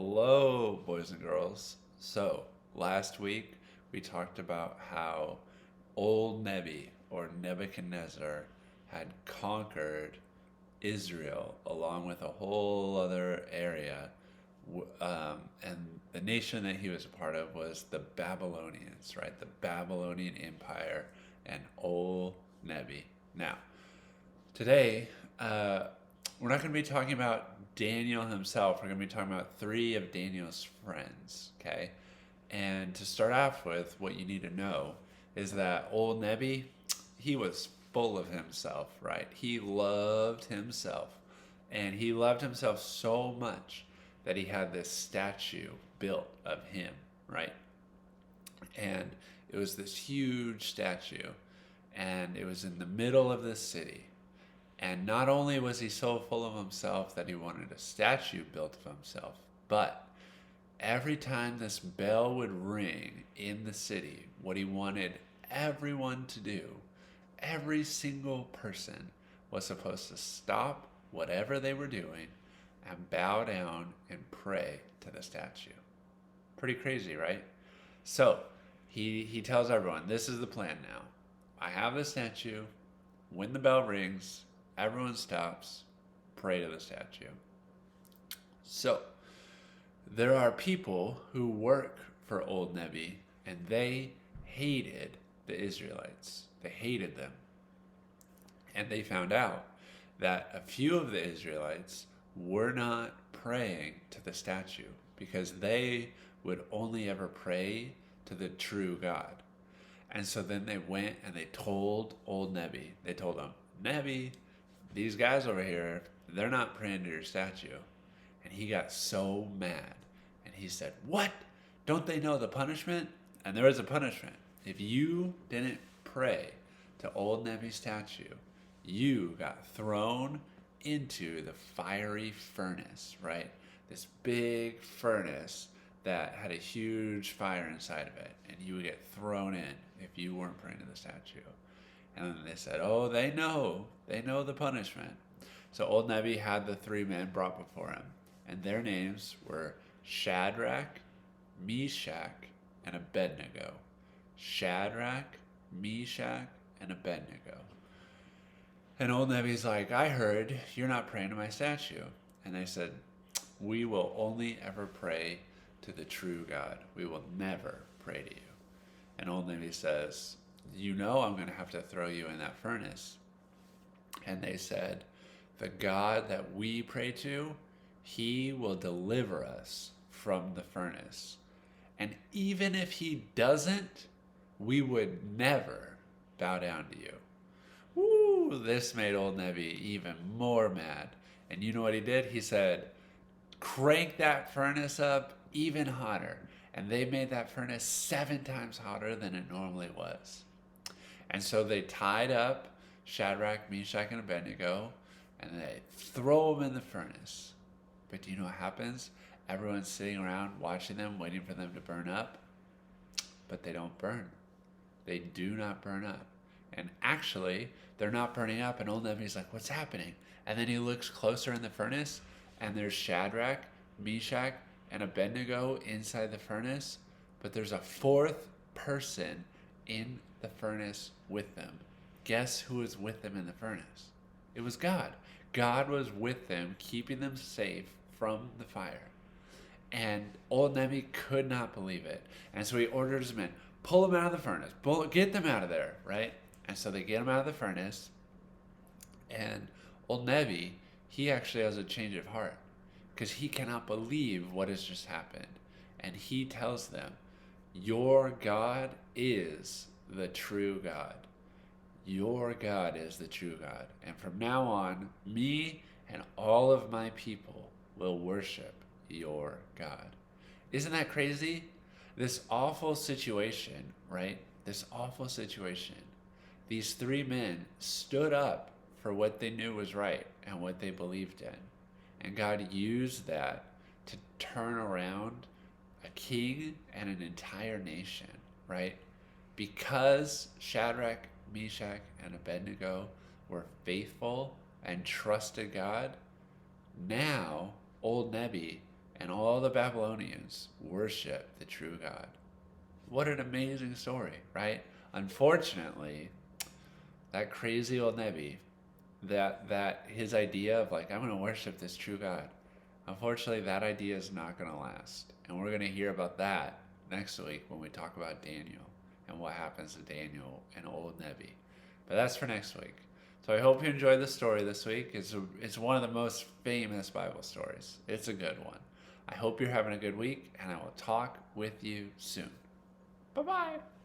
Hello, boys and girls. So, last week we talked about how old Nebby or Nebuchadnezzar had conquered Israel along with a whole other area. And the nation that he was a part of was the Babylonians, right? The Babylonian Empire and old Nebby. Now, today, we're not going to be talking about Daniel himself. We're going to be talking about three of Daniel's friends, okay? And to start off with, what you need to know is that old Nebi, he was full of himself, right? He loved himself. And he loved himself so much that he had this statue built of him, right? And it was this huge statue. And it was in the middle of the city. And not only was he so full of himself that he wanted a statue built of himself, but every time this bell would ring in the city, what he wanted everyone to do, every single person was supposed to stop whatever they were doing and bow down and pray to the statue. Pretty crazy, right? So he tells everyone, this is the plan now. I have the statue. When the bell rings, everyone stops, pray to the statue. So, there are people who work for old Nebi, and they hated the Israelites. They hated them. And they found out that a few of the Israelites were not praying to the statue because they would only ever pray to the true God. And so then they went and they told old Nebi, they told him, Nebi, these guys over here, they're not praying to your statue. And he got so mad. And he said, what? Don't they know the punishment? And there was a punishment. If you didn't pray to old Nebi's statue, you got thrown into the fiery furnace, right? This big furnace that had a huge fire inside of it. And you would get thrown in if you weren't praying to the statue. And then they said, oh, they know the punishment. So old Nebi had the three men brought before him, and their names were Shadrach, Meshach, and Abednego. Shadrach, Meshach, and Abednego. And old Nebi's like, I heard you're not praying to my statue. And they said, we will only ever pray to the true God. We will never pray to you. And old Nebi says, you know I'm going to have to throw you in that furnace. And they said, the God that we pray to, he will deliver us from the furnace. And even if he doesn't, we would never bow down to you. Woo! This made old Nebi even more mad. And you know what he did? He said, crank that furnace up even hotter. And they made that furnace 7 times hotter than it normally was. And so they tied up Shadrach, Meshach, and Abednego, and they throw them in the furnace. But do you know what happens? Everyone's sitting around watching them, waiting for them to burn up. But they don't burn. They do not burn up. And actually, they're not burning up, and old Nebi's like, what's happening? And then he looks closer in the furnace, and there's Shadrach, Meshach, and Abednego inside the furnace, but there's a 4th person in the furnace with them. Guess who was with them in the furnace? It was God. God was with them, keeping them safe from the fire. And old Nebi could not believe it. And so he orders them in, pull them out of the furnace, get them out of there, right? And so they get them out of the furnace. And old Nebi, he actually has a change of heart because he cannot believe what has just happened. And he tells them, your God is the true God. Your God is the true God. And from now on, me and all of my people will worship your God. Isn't that crazy? This awful situation, right? This awful situation. These 3 men stood up for what they knew was right and what they believed in. And God used that to turn around a king and an entire nation, right? Because Shadrach, Meshach, and Abednego were faithful and trusted God, now old Nebi and all the Babylonians worshiped the true God. What an amazing story, right? Unfortunately, that crazy old Nebby, that his idea of like, I'm going to worship this true God, unfortunately, that idea is not going to last. And we're going to hear about that next week when we talk about Daniel and what happens to Daniel and old Nebby. But that's for next week. So I hope you enjoyed the story this week. It's one of the most famous Bible stories. It's a good one. I hope you're having a good week, and I will talk with you soon. Bye-bye.